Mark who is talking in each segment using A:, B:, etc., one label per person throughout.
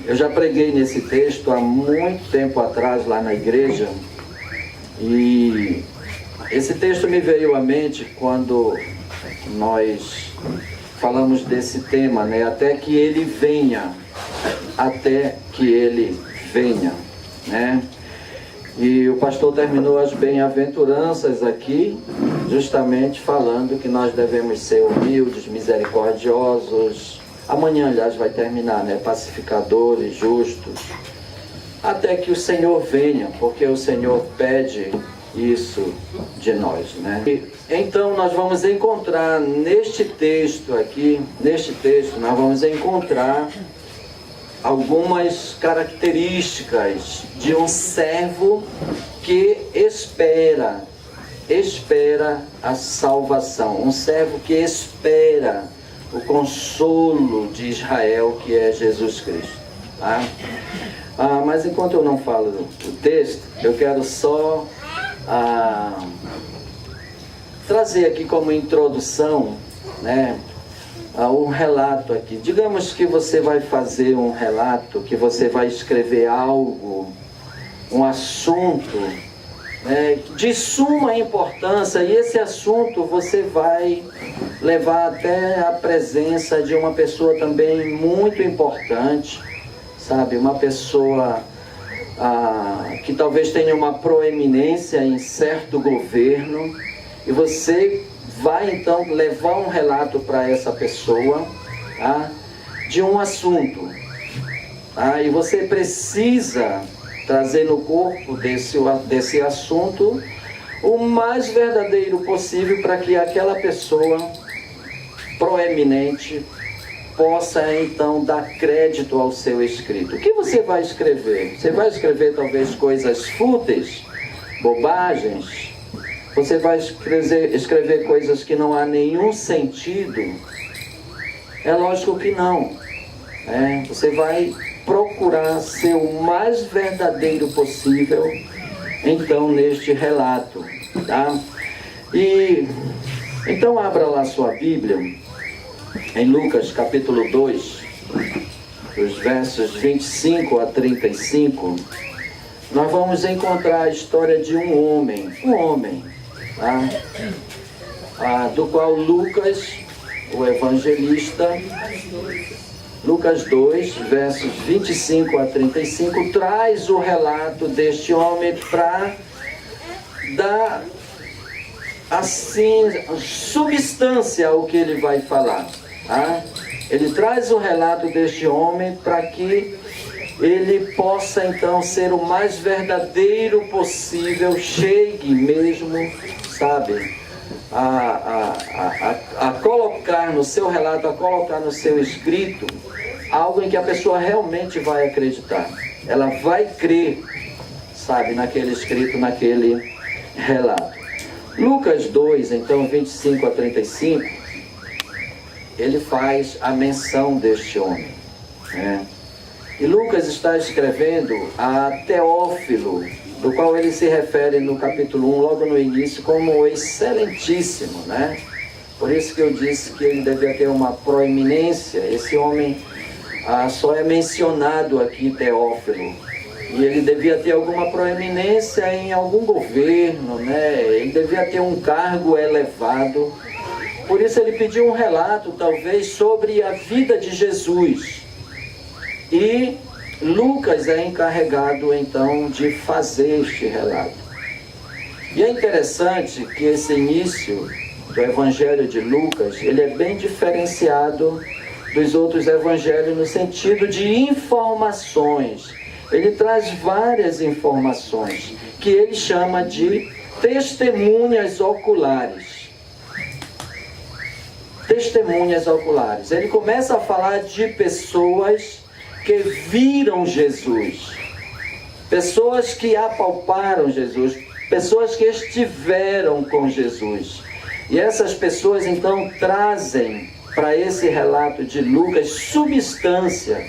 A: Eu já preguei nesse texto há muito tempo atrás lá na igreja, e esse texto me veio à mente quando nós falamos desse tema, né? Até que ele venha, né? E o pastor terminou as bem-aventuranças aqui, justamente falando que nós devemos ser humildes, misericordiosos. Amanhã, aliás, vai terminar, né? Pacificadores, justos, até que o Senhor venha, porque o Senhor pede isso de nós, né? Então nós vamos encontrar neste texto nós vamos encontrar algumas características de um servo que espera a salvação, um servo que espera o consolo de Israel, que é Jesus Cristo, tá? Mas enquanto eu não falo do texto, eu quero só trazer aqui como introdução, né, um relato aqui. Digamos que você vai fazer um relato, que você vai escrever algo, um assunto de suma importância, e esse assunto você vai levar até a presença de uma pessoa também muito importante, sabe? Uma pessoa que talvez tenha uma proeminência em certo governo, e você vai então levar um relato para essa pessoa, de um assunto, e você precisa trazer no corpo desse assunto o mais verdadeiro possível, para que aquela pessoa proeminente possa então dar crédito ao seu escrito. O que você vai escrever? Você vai escrever talvez coisas fúteis, bobagens? Você vai escrever coisas que não há nenhum sentido? É lógico que não. Você vai procurar ser o mais verdadeiro possível, então, neste relato, tá? E então abra lá sua Bíblia em Lucas capítulo 2, os versos 25 a 35. Nós vamos encontrar a história de um homem, tá? Do qual Lucas, o evangelista, Lucas 2, versos 25 a 35, traz o relato deste homem para dar, assim, substância ao que ele vai falar, tá? Ele traz o relato deste homem para que ele possa então ser o mais verdadeiro possível, chegue mesmo, sabe, a colocar no seu relato, a colocar no seu escrito algo em que a pessoa realmente vai acreditar. Ela vai crer, sabe, naquele escrito, naquele relato. Lucas 2, então, 25 a 35, ele faz a menção deste homem, né? E Lucas está escrevendo a Teófilo, do qual ele se refere no capítulo 1, logo no início, como o excelentíssimo, né? Por isso que eu disse que ele devia ter uma proeminência. Esse homem só é mencionado aqui, Teófilo, e ele devia ter alguma proeminência em algum governo, né? Ele devia ter um cargo elevado. Por isso ele pediu um relato, talvez, sobre a vida de Jesus. E Lucas é encarregado, então, de fazer este relato. E é interessante que esse início do Evangelho de Lucas, ele é bem diferenciado dos outros evangelhos no sentido de informações. Ele traz várias informações, que ele chama de testemunhas oculares. Testemunhas oculares. Ele começa a falar de pessoas que viram Jesus, pessoas que apalparam Jesus, pessoas que estiveram com Jesus. E essas pessoas então trazem para esse relato de Lucas substância,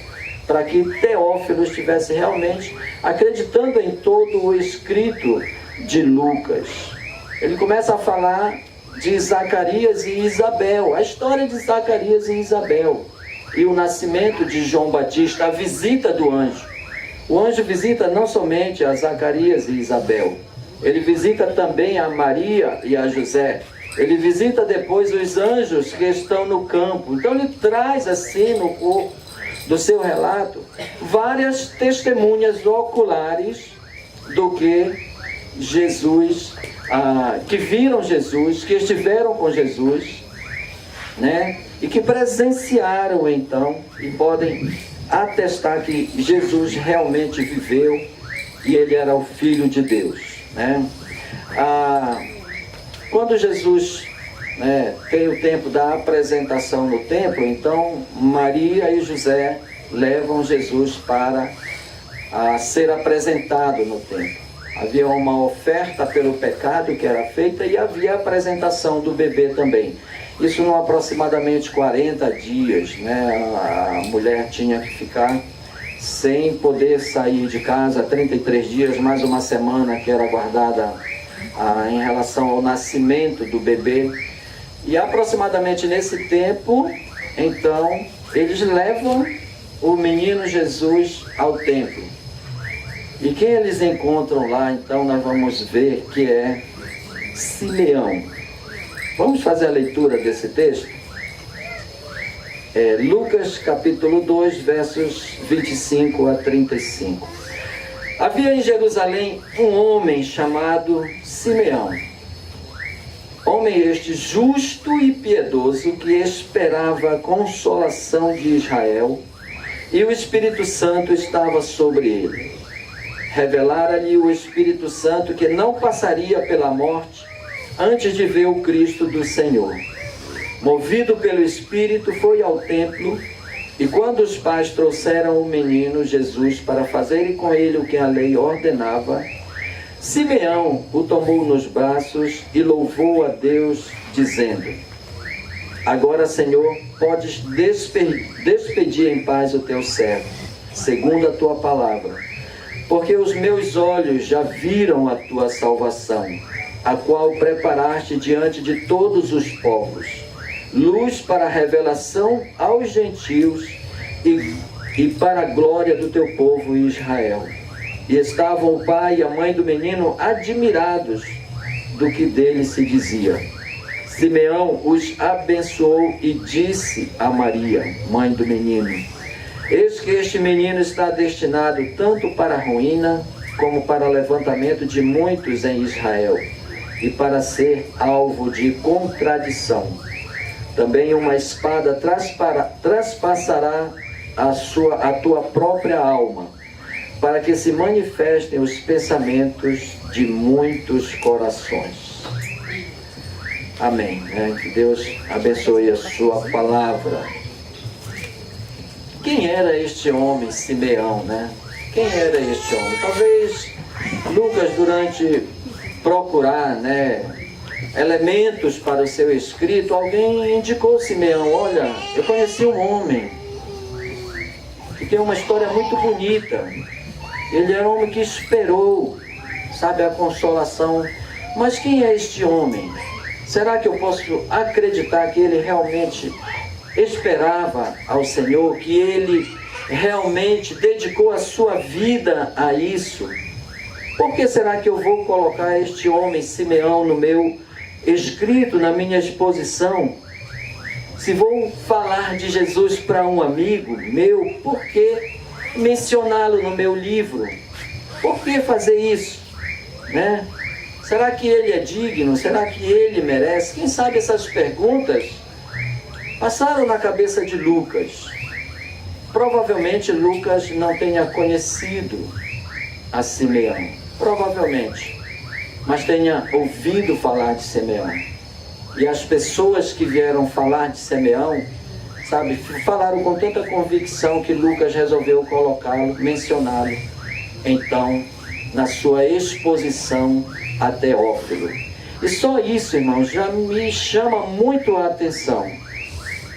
A: para que Teófilo estivesse realmente acreditando em todo o escrito de Lucas. Ele começa a falar de Zacarias e Isabel, a história de Zacarias e Isabel. e o nascimento de João Batista, a visita do anjo. O anjo visita não somente a Zacarias e Isabel, ele visita também a Maria e a José. Ele visita depois os anjos que estão no campo. Então ele traz assim no corpo do seu relato várias testemunhas oculares do que Jesus, que viram Jesus, que estiveram com Jesus, né? E que presenciaram então e podem atestar que Jesus realmente viveu e ele era o Filho de Deus, né? Quando Jesus, né, tem o tempo da apresentação no templo, então Maria e José levam Jesus para ser apresentado no templo. Havia uma oferta pelo pecado que era feita e havia a apresentação do bebê também. Isso em aproximadamente 40 dias, né? A mulher tinha que ficar sem poder sair de casa, 33 dias, mais uma semana que era guardada em relação ao nascimento do bebê. E aproximadamente nesse tempo, então, eles levam o menino Jesus ao templo. E quem eles encontram lá, então, nós vamos ver que é Simeão. Vamos fazer a leitura desse texto? Lucas capítulo 2, versos 25 a 35. Havia em Jerusalém um homem chamado Simeão. Homem este justo e piedoso, que esperava a consolação de Israel, e o Espírito Santo estava sobre ele. Revelara-lhe o Espírito Santo que não passaria pela morte antes de ver o Cristo do Senhor. Movido pelo Espírito, foi ao templo, e quando os pais trouxeram o menino Jesus para fazerem com ele o que a lei ordenava, Simeão o tomou nos braços e louvou a Deus, dizendo: Agora, Senhor, podes despedir em paz o teu servo, segundo a tua palavra, porque os meus olhos já viram a tua salvação, a qual preparaste diante de todos os povos, luz para a revelação aos gentios e para a glória do teu povo Israel. E estavam o pai e a mãe do menino admirados do que dele se dizia. Simeão os abençoou e disse a Maria, mãe do menino: Eis que este menino está destinado tanto para a ruína como para o levantamento de muitos em Israel, e para ser alvo de contradição. Também uma espada traspassará a tua própria alma, para que se manifestem os pensamentos de muitos corações. Amém. Que Deus abençoe a sua palavra. Quem era este homem, Simeão, né? Quem era este homem? Talvez Lucas, durante procurar, né, elementos para o seu escrito, alguém indicou Simeão: olha, eu conheci um homem que tem uma história muito bonita. Ele era um homem que esperou, sabe, a consolação. Mas quem é este homem? Será que eu posso acreditar que ele realmente esperava ao Senhor, que ele realmente dedicou a sua vida a isso? Por que será que eu vou colocar este homem, Simeão, no meu escrito, na minha exposição? Se vou falar de Jesus para um amigo meu, por que mencioná-lo no meu livro? Por que fazer isso? Né? Será que ele é digno? Será que ele merece? Quem sabe essas perguntas passaram na cabeça de Lucas. Provavelmente Lucas não tenha conhecido a Simeão. Provavelmente. Mas tenha ouvido falar de Simeão. E as pessoas que vieram falar de Simeão, sabe, falaram com tanta convicção que Lucas resolveu colocá-lo, mencioná-lo, então, na sua exposição a Teófilo. E só isso, irmãos, já me chama muito a atenção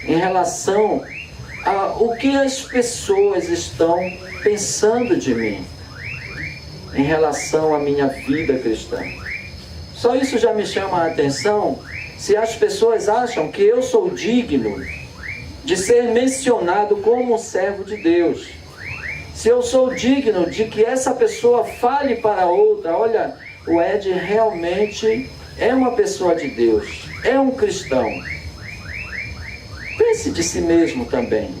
A: em relação a o que as pessoas estão pensando de mim, em relação à minha vida cristã. Só isso já me chama a atenção. Se as pessoas acham que eu sou digno de ser mencionado como um servo de Deus. Se eu sou digno de que essa pessoa fale para outra, olha, o Ed realmente é uma pessoa de Deus, é um cristão. Pense de si mesmo também.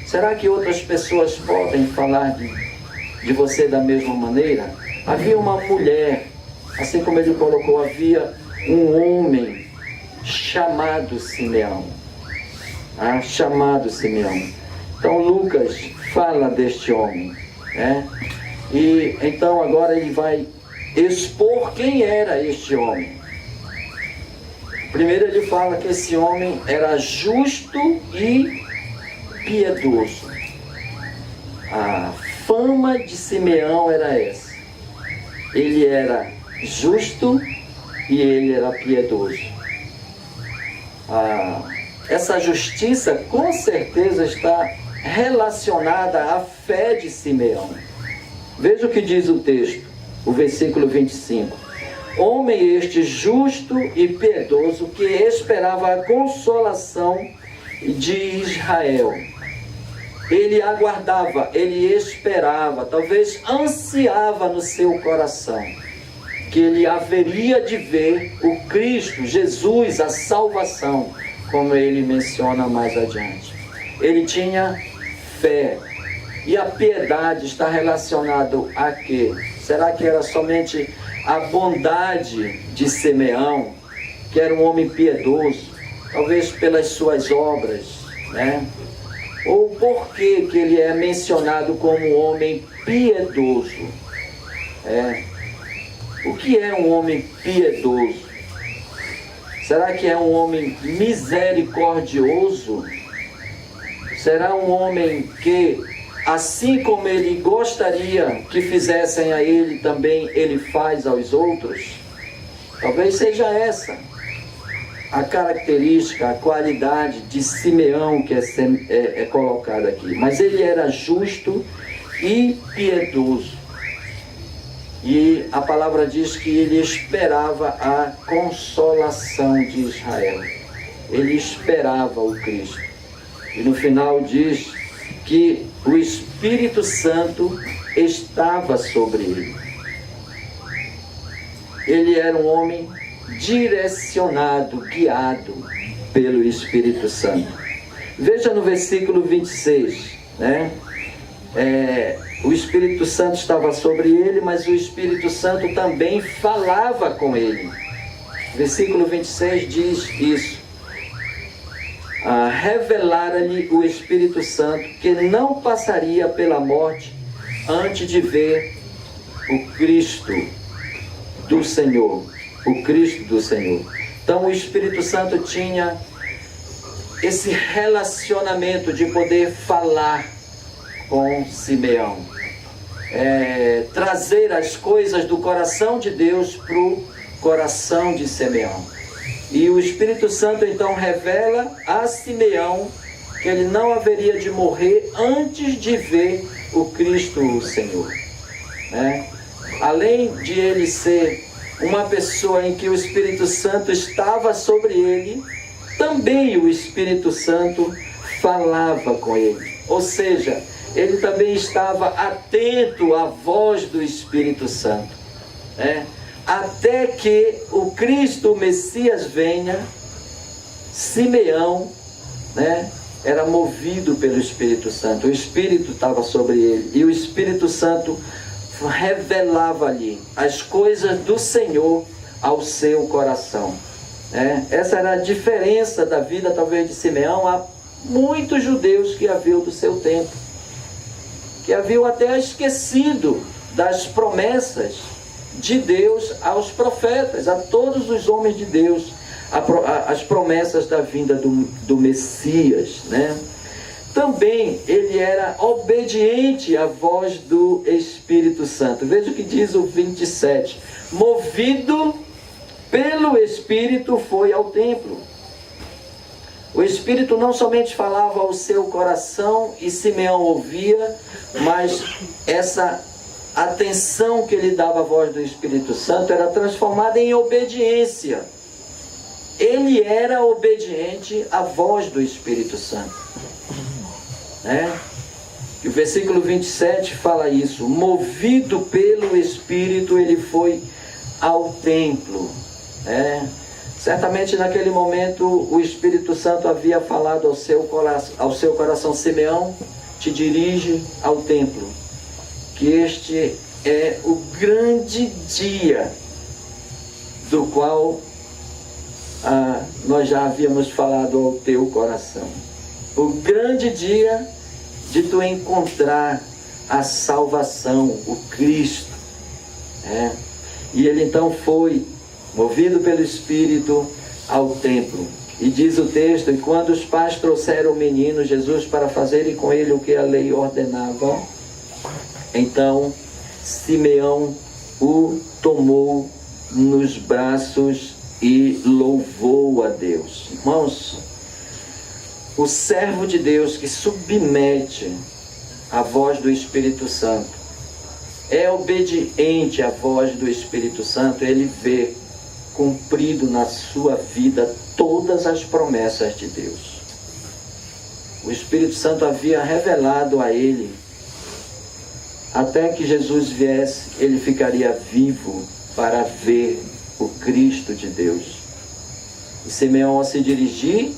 A: Será que outras pessoas podem falar de você da mesma maneira? Havia uma mulher, assim como ele colocou, havia um homem chamado Simeão. Chamado Simeão. Então Lucas fala deste homem, né? E então agora ele vai expor quem era este homem. Primeiro ele fala que esse homem era justo e piedoso. A fama de Simeão era essa. Ele era justo e ele era piedoso. Essa justiça com certeza está relacionada à fé de Simeão. Veja o que diz o texto, o versículo 25. Homem este justo e piedoso, que esperava a consolação de Israel. Ele aguardava, ele esperava, talvez ansiava no seu coração, que ele haveria de ver o Cristo, Jesus, a salvação, como ele menciona mais adiante. Ele tinha fé. E a piedade está relacionado a quê? Será que era somente a bondade de Simeão, que era um homem piedoso, talvez pelas suas obras, né? Ou por que ele é mencionado como homem piedoso? O que é um homem piedoso? Será que é um homem misericordioso? Será um homem que, assim como ele gostaria que fizessem a ele, também ele faz aos outros? Talvez seja essa a característica, a qualidade de Simeão que é colocada aqui. Mas ele era justo e piedoso. E a palavra diz que ele esperava a consolação de Israel. Ele esperava o Cristo. E no final diz que o Espírito Santo estava sobre ele. Ele era um homem direcionado, guiado pelo Espírito Santo. Veja no versículo 26, né? O Espírito Santo estava sobre ele, mas o Espírito Santo também falava com ele. Versículo 26 diz isso. Revelara-lhe o Espírito Santo que não passaria pela morte antes de ver o Cristo do Senhor. O Cristo do Senhor. Então o Espírito Santo tinha esse relacionamento de poder falar com Simeão. Trazer as coisas do coração de Deus para o coração de Simeão. E o Espírito Santo então revela a Simeão que ele não haveria de morrer antes de ver o Cristo o Senhor. Além de ele ser uma pessoa em que o Espírito Santo estava sobre ele, também o Espírito Santo falava com ele. Ou seja, ele também estava atento à voz do Espírito Santo. Até que o Cristo, o Messias, venha, Simeão, era movido pelo Espírito Santo. O Espírito estava sobre ele. E o Espírito Santo revelava ali as coisas do Senhor ao seu coração. Essa era a diferença da vida, talvez, de Simeão a muitos judeus que haviam do seu tempo, que haviam até esquecido das promessas de Deus aos profetas, a todos os homens de Deus, as promessas da vinda do Messias, Também ele era obediente à voz do Espírito Santo. Veja o que diz o 27. Movido pelo Espírito foi ao templo. O Espírito não somente falava ao seu coração e Simeão ouvia, mas essa atenção que ele dava à voz do Espírito Santo era transformada em obediência. ele era obediente à voz do Espírito Santo, né? E o versículo 27 fala isso: movido pelo Espírito, ele foi ao templo, né? Certamente naquele momento o Espírito Santo havia falado ao seu coração: Simeão, te dirige ao templo, que este é o grande dia do qual nós já havíamos falado ao teu coração. O grande dia de tu encontrar a salvação, o Cristo. E ele então foi, movido pelo Espírito, ao templo. E diz o texto: e quando os pais trouxeram o menino Jesus para fazerem com ele o que a lei ordenava, então Simeão o tomou nos braços e louvou a Deus. Irmãos, o servo de Deus que submete à voz do Espírito Santo, é obediente à voz do Espírito Santo, ele vê cumprido na sua vida todas as promessas de Deus. O Espírito Santo havia revelado a ele: até que Jesus viesse, ele ficaria vivo para ver o Cristo de Deus. E Simeão, ao se dirigir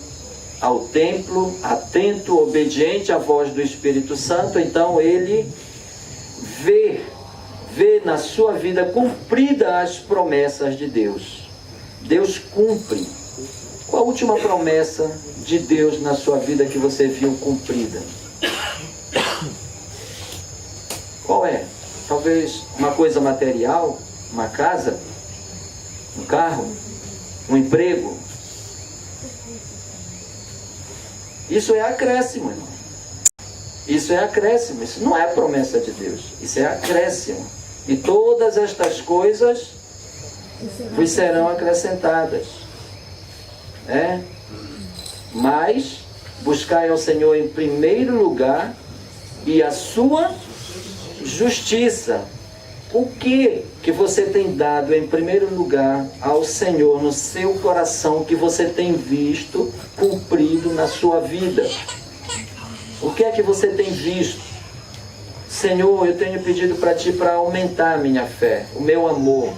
A: ao templo, atento, obediente à voz do Espírito Santo, então ele vê na sua vida cumprida as promessas de Deus. Deus cumpre. Qual a última promessa de Deus na sua vida que você viu cumprida? Qual é? Talvez uma coisa material, uma casa, um carro, um emprego. Isso é acréscimo, irmão. Isso é acréscimo. Isso não é promessa de Deus. Isso é acréscimo. E todas estas coisas vos serão acrescentadas. Mas buscai ao Senhor em primeiro lugar e a sua justiça. O que você tem dado em primeiro lugar ao Senhor no seu coração, que você tem visto cumprido na sua vida? O que é que você tem visto? Senhor, eu tenho pedido para Ti para aumentar a minha fé, o meu amor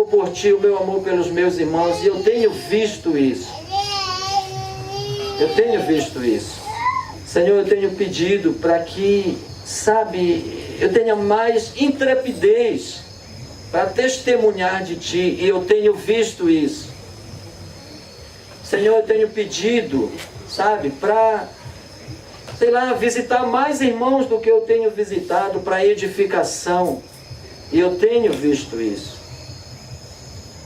A: por Ti, o meu amor pelos meus irmãos, e eu tenho visto isso. Senhor, eu tenho pedido para que, eu tenha mais intrepidez para testemunhar de Ti, e eu tenho visto isso. Senhor, eu tenho pedido, para, visitar mais irmãos do que eu tenho visitado, para edificação, e eu tenho visto isso.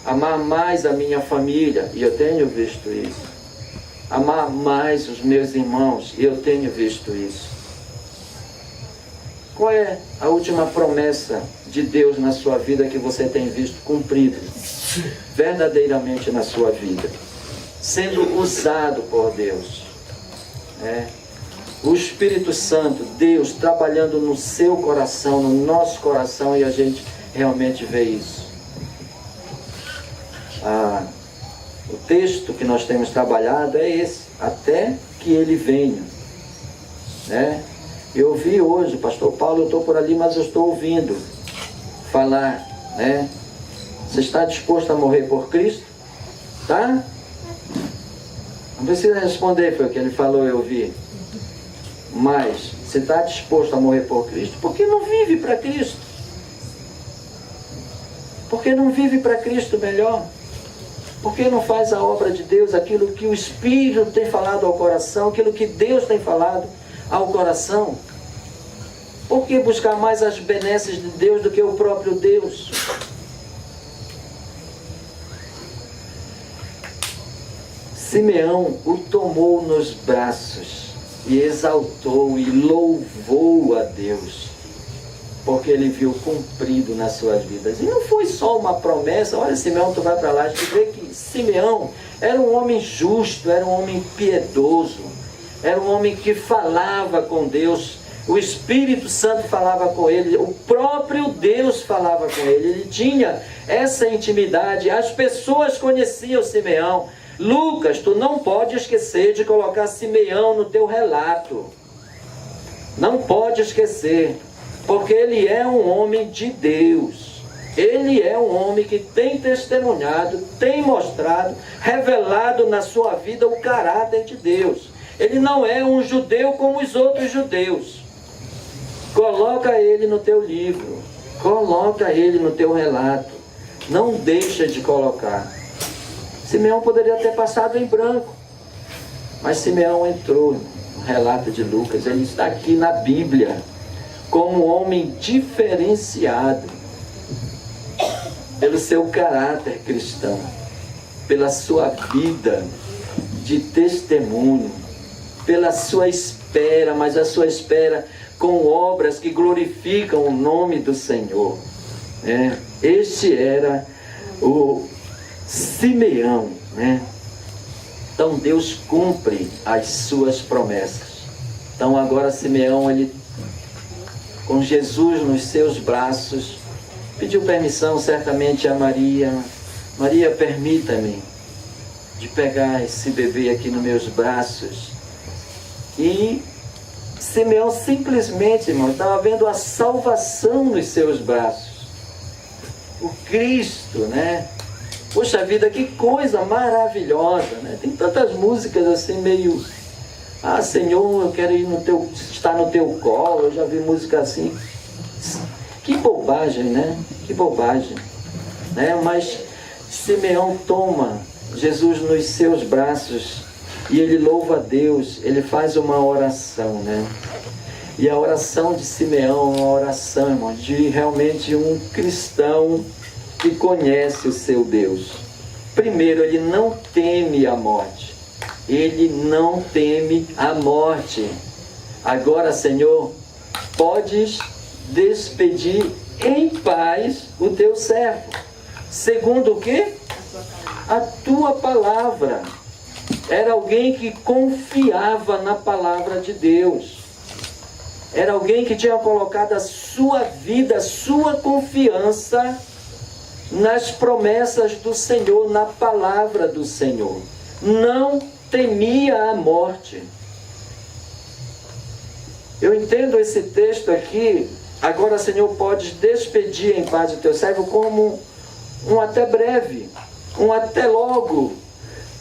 A: Amar mais a minha família, e eu tenho visto isso. Amar mais os meus irmãos, e eu tenho visto isso. Qual é a última promessa de Deus na sua vida que você tem visto cumprida verdadeiramente na sua vida, sendo usado por Deus? O Espírito Santo, Deus trabalhando no seu coração, no nosso coração, e a gente realmente vê isso. O texto que nós temos trabalhado é esse: até que Ele venha. Eu ouvi hoje, pastor Paulo, eu estou por ali, mas eu estou ouvindo falar, você está disposto a morrer por Cristo? Tá? Não precisa responder, foi o que ele falou, eu ouvi. Mas, você está disposto a morrer por Cristo? Por que não vive para Cristo? Por que não vive para Cristo melhor? Por que não faz a obra de Deus, aquilo que o Espírito tem falado ao coração, aquilo que Deus tem falado ao coração? Por que buscar mais as benesses de Deus do que o próprio Deus? Simeão o tomou nos braços e exaltou e louvou a Deus, porque ele viu cumprido nas suas vidas. E não foi só uma promessa: olha, Simeão, tu vai para lá. A gente vê que Simeão era um homem justo, era um homem piedoso, era um homem que falava com Deus O Espírito Santo falava com ele, o próprio Deus falava com ele. Ele tinha essa intimidade. As pessoas conheciam Simeão. Lucas, tu não pode esquecer de colocar Simeão no teu relato. Não pode esquecer, porque ele é um homem de Deus. Ele é um homem que tem testemunhado, tem mostrado, revelado na sua vida o caráter de Deus. Ele não é um judeu como os outros judeus. Coloca ele no teu livro, coloca ele no teu relato. Não deixa de colocar. Simeão poderia ter passado em branco, mas Simeão entrou no relato de Lucas. Ele está aqui na Bíblia como um homem diferenciado pelo seu caráter cristão, pela sua vida de testemunho, pela sua espera, mas a sua espera com obras que glorificam o nome do Senhor. Este era o Simeão, né? Então Deus cumpre as suas promessas. Então agora Simeão, ele com Jesus nos seus braços, pediu permissão certamente a Maria. Maria, permita-me de pegar esse bebê aqui nos meus braços. E Simeão simplesmente, irmão, estava vendo a salvação nos seus braços. O Cristo, né? Poxa vida, que coisa maravilhosa, né? Tem tantas músicas assim meio... Ah, Senhor, eu quero ir estar no teu colo. Eu já vi música assim. Que bobagem, né? Que bobagem, né? Mas Simeão toma Jesus nos seus braços e ele louva a Deus. Ele faz uma oração, né? E a oração de Simeão é uma oração, irmão, de realmente um cristão que conhece o seu Deus. Primeiro, ele não teme a morte. Ele não teme a morte. Agora, Senhor, podes despedir em paz o teu servo. Segundo o quê? A tua palavra. Era alguém que confiava na palavra de Deus. Era alguém que tinha colocado a sua vida, a sua confiança nas promessas do Senhor, na palavra do Senhor. Não temia a morte. Eu entendo esse texto aqui. Agora, Senhor, podes despedir em paz o teu servo como um até breve, um até logo.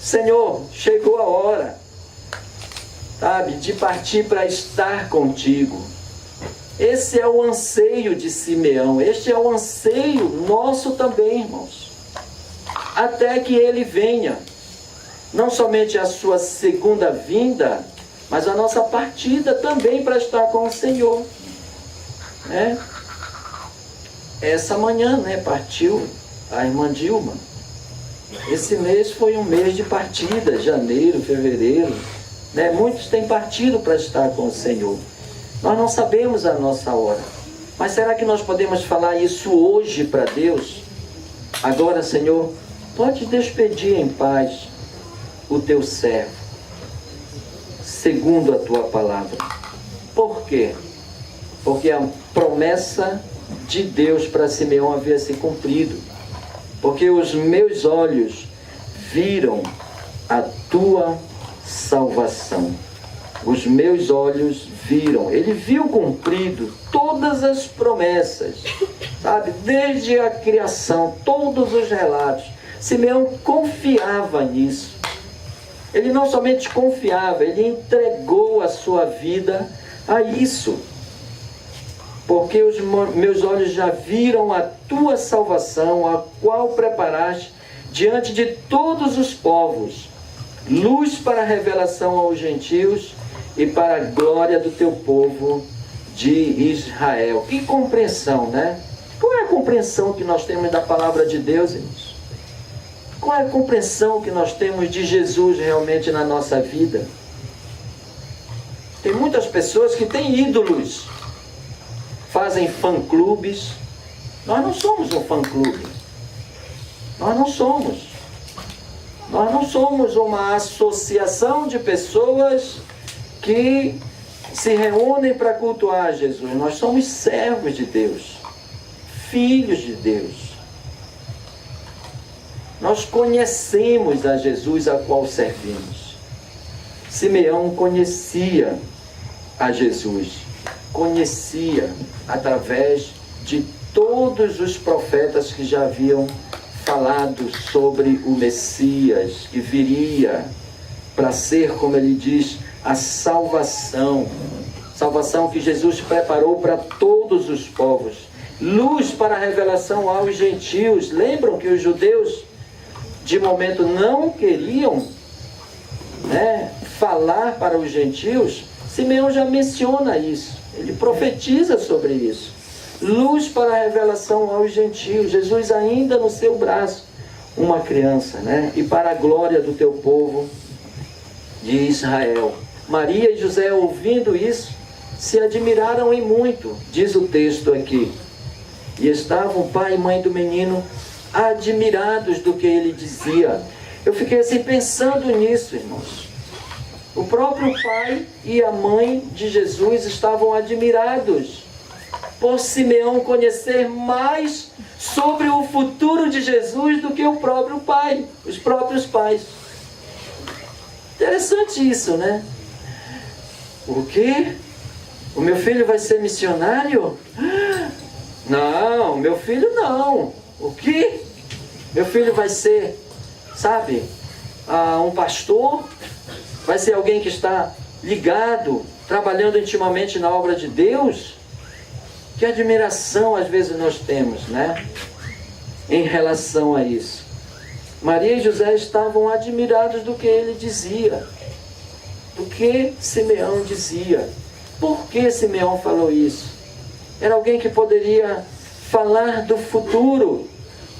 A: Senhor, chegou a hora, sabe, de partir para estar contigo. Esse é o anseio de Simeão. Este é o anseio nosso também, irmãos. Até que ele venha. Não somente a sua segunda vinda, mas a nossa partida também para estar com o Senhor. Né? Essa manhã, né, partiu a irmã Dilma. Esse mês foi um mês de partida, janeiro, fevereiro. Né? Muitos têm partido para estar com o Senhor. Nós não sabemos a nossa hora. Mas será que nós podemos falar isso hoje para Deus? Agora, Senhor, pode despedir em paz o teu servo, segundo a tua palavra. Por quê? Porque a promessa de Deus para Simeão havia se cumprido. Porque os meus olhos viram a tua salvação. Os meus olhos viram. Ele viu cumprido todas as promessas, sabe? Desde a criação, todos os relatos. Simeão confiava nisso. Ele não somente confiava, ele entregou a sua vida a isso. Porque os meus olhos já viram a tua salvação, a qual preparaste diante de todos os povos, luz para a revelação aos gentios e para a glória do teu povo de Israel. Que compreensão, né? Qual é a compreensão que nós temos da palavra de Deus, irmãos? Qual é a compreensão que nós temos de Jesus realmente na nossa vida? Tem muitas pessoas que têm ídolos, fazem fã-clubes. Nós não somos um fã-clube. Nós não somos. Nós não somos uma associação de pessoas que se reúnem para cultuar Jesus. Nós somos servos de Deus, filhos de Deus. Nós conhecemos a Jesus a qual servimos. Simeão conhecia a Jesus, conhecia através de todos os profetas que já haviam falado sobre o Messias, que viria para ser, como ele diz, a salvação que Jesus preparou para todos os povos, luz para a revelação aos gentios. Lembram que os judeus de momento não queriam, falar para os gentios? Simeão já menciona isso, ele profetiza sobre isso. Luz para a revelação aos gentios, Jesus ainda no seu braço, uma criança, e para a glória do teu povo de Israel. Maria e José, ouvindo isso, se admiraram em muito, diz o texto aqui. E estavam o pai e mãe do menino admirados do que ele dizia. Eu fiquei assim pensando nisso, irmãos. O próprio pai e a mãe de Jesus estavam admirados por Simeão conhecer mais sobre o futuro de Jesus do que o próprio pai, os próprios pais. Interessante isso, né? O quê? O meu filho vai ser missionário? Não, meu filho não. O quê? Meu filho vai ser, um pastor? Vai ser alguém que está ligado, trabalhando intimamente na obra de Deus? Que admiração às vezes nós temos, em relação a isso. Maria e José estavam admirados do que ele dizia, do que Simeão dizia. Por que Simeão falou isso? Era alguém que poderia falar do futuro,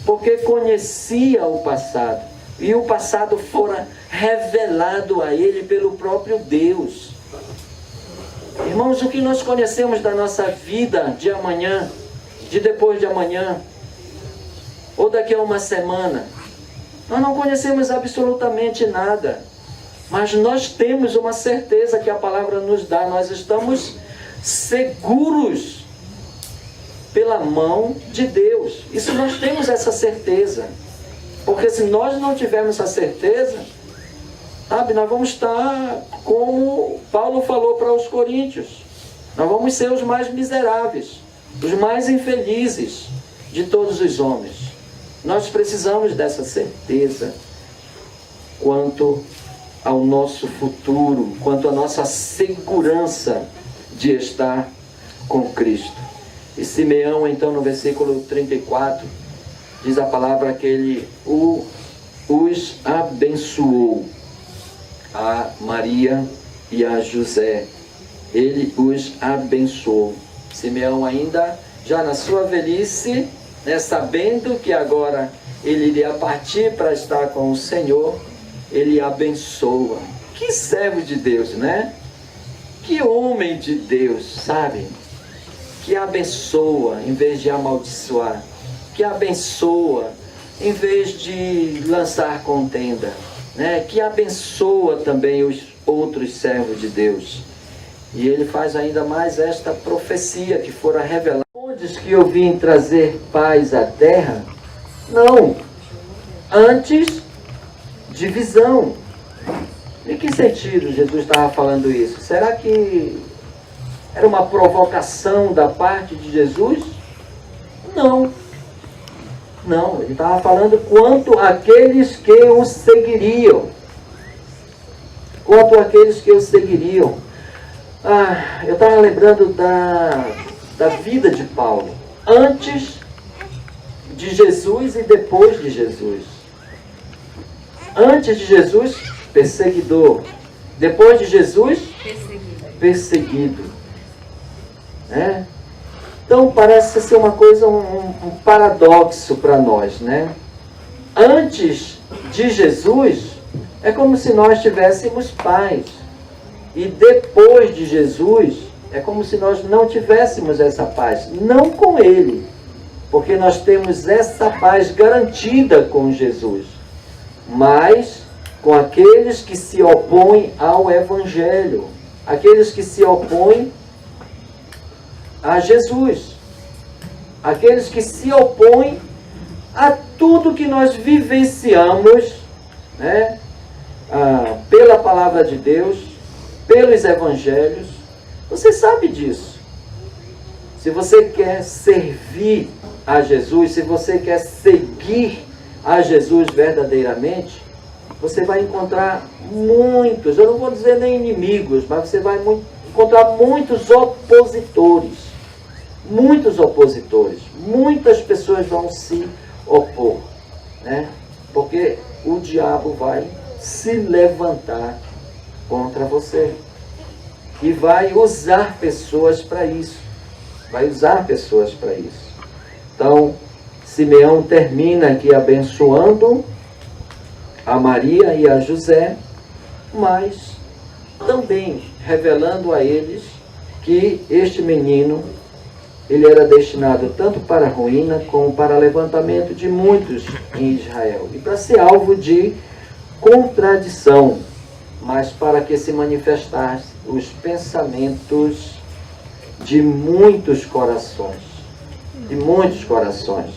A: porque conhecia o passado, e o passado fora revelado a ele pelo próprio Deus. Irmãos, o que nós conhecemos da nossa vida de amanhã, de depois de amanhã, ou daqui a uma semana, nós não conhecemos absolutamente nada, mas nós temos uma certeza que a palavra nos dá. Nós estamos seguros pela mão de Deus. Isso nós temos essa certeza, porque se nós não tivermos essa certeza, nós vamos estar como Paulo falou para os coríntios, nós vamos ser os mais miseráveis, os mais infelizes de todos os homens. Nós precisamos dessa certeza quanto ao nosso futuro, quanto à nossa segurança de estar com Cristo. E Simeão, então, no versículo 34, diz a palavra que ele os abençoou, a Maria e a José. Ele os abençoou. Simeão ainda, já na sua velhice, sabendo que agora ele iria partir para estar com o Senhor, ele abençoa. Que servo de Deus, Que homem de Deus, Que abençoa em vez de amaldiçoar. Que abençoa em vez de lançar contenda. Que abençoa também os outros servos de Deus. E ele faz ainda mais esta profecia que fora revelada. Onde que eu vim trazer paz à terra? Não. Antes, divisão. Em que sentido Jesus estava falando isso? Será que era uma provocação da parte de Jesus? Não. Não, ele estava falando quanto àqueles que o seguiriam. Quanto àqueles que o seguiriam. Eu estava lembrando da vida de Paulo. Antes de Jesus e depois de Jesus. Antes de Jesus, perseguidor. Depois de Jesus, perseguido. Então parece ser uma coisa, um paradoxo para nós, Antes de Jesus, é como se nós tivéssemos paz. E depois de Jesus, é como se nós não tivéssemos essa paz. Não com Ele, porque nós temos essa paz garantida com Jesus. Mas com aqueles que se opõem ao Evangelho. aqueles que se opõem a Jesus, aqueles que se opõem a tudo que nós vivenciamos, né? Pela palavra de Deus, pelos evangelhos. Você sabe disso. Se você quer servir a Jesus, se você quer seguir a Jesus verdadeiramente, você vai encontrar muitos, eu não vou dizer nem inimigos, mas você vai encontrar muitos opositores. Muitos opositores. Muitas pessoas vão se opor, né? Porque o diabo vai se levantar contra você. E vai usar pessoas para isso. Vai usar pessoas para isso. Então, Simeão termina aqui abençoando a Maria e a José, mas também revelando a eles que este menino, ele era destinado tanto para a ruína como para o levantamento de muitos em Israel. E para ser alvo de contradição, mas para que se manifestasse os pensamentos de muitos corações. De muitos corações.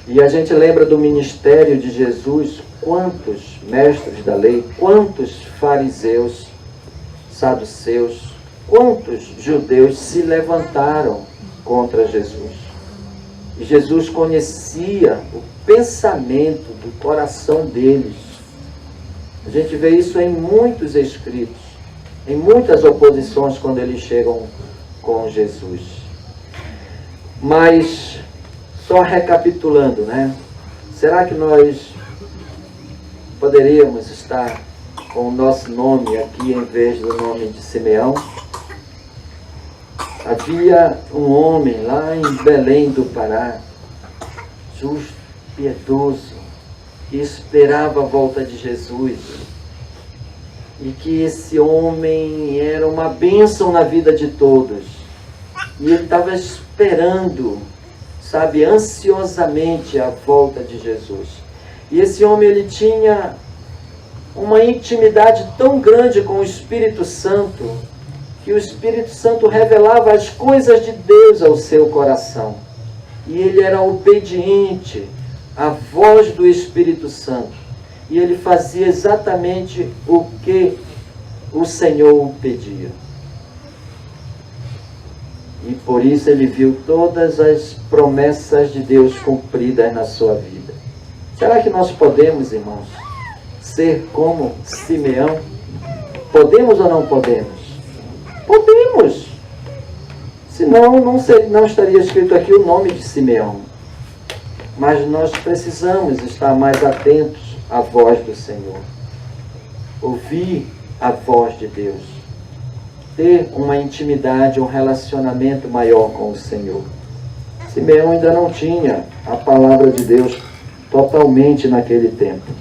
A: E a gente lembra do ministério de Jesus, quantos mestres da lei, quantos fariseus, saduceus, quantos judeus se levantaram contra Jesus. E Jesus conhecia o pensamento do coração deles. A gente vê isso em muitos escritos, em muitas oposições quando eles chegam com Jesus. Mas, só recapitulando, né? Será que nós poderíamos estar com o nosso nome aqui em vez do nome de Simeão? Havia um homem lá em Belém do Pará, justo, piedoso, que esperava a volta de Jesus. E que esse homem era uma bênção na vida de todos. E ele estava esperando, sabe, ansiosamente a volta de Jesus. E esse homem, ele tinha uma intimidade tão grande com o Espírito Santo, que o Espírito Santo revelava as coisas de Deus ao seu coração. E ele era obediente à voz do Espírito Santo. E ele fazia exatamente o que o Senhor o pedia. E por isso ele viu todas as promessas de Deus cumpridas na sua vida. Será que nós podemos, irmãos, ser como Simeão? Podemos ou não podemos? Podemos! Senão não estaria escrito aqui o nome de Simeão. Mas nós precisamos estar mais atentos à voz do Senhor. Ouvir a voz de Deus. Ter uma intimidade, um relacionamento maior com o Senhor. Simeão ainda não tinha a palavra de Deus totalmente naquele tempo.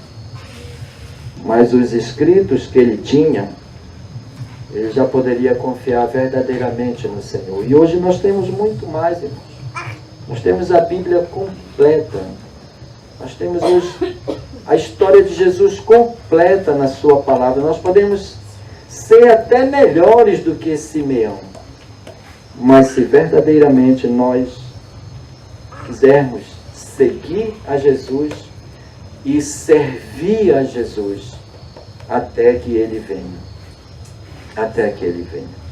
A: Mas os escritos que ele tinha, ele já poderia confiar verdadeiramente no Senhor. E hoje nós temos muito mais, irmãos. Nós temos a Bíblia completa. Nós temos hoje a história de Jesus completa na sua palavra. Nós podemos ser até melhores do que Simeão. Mas se verdadeiramente nós quisermos seguir a Jesus e servir a Jesus até que Ele venha. Até que Ele venha.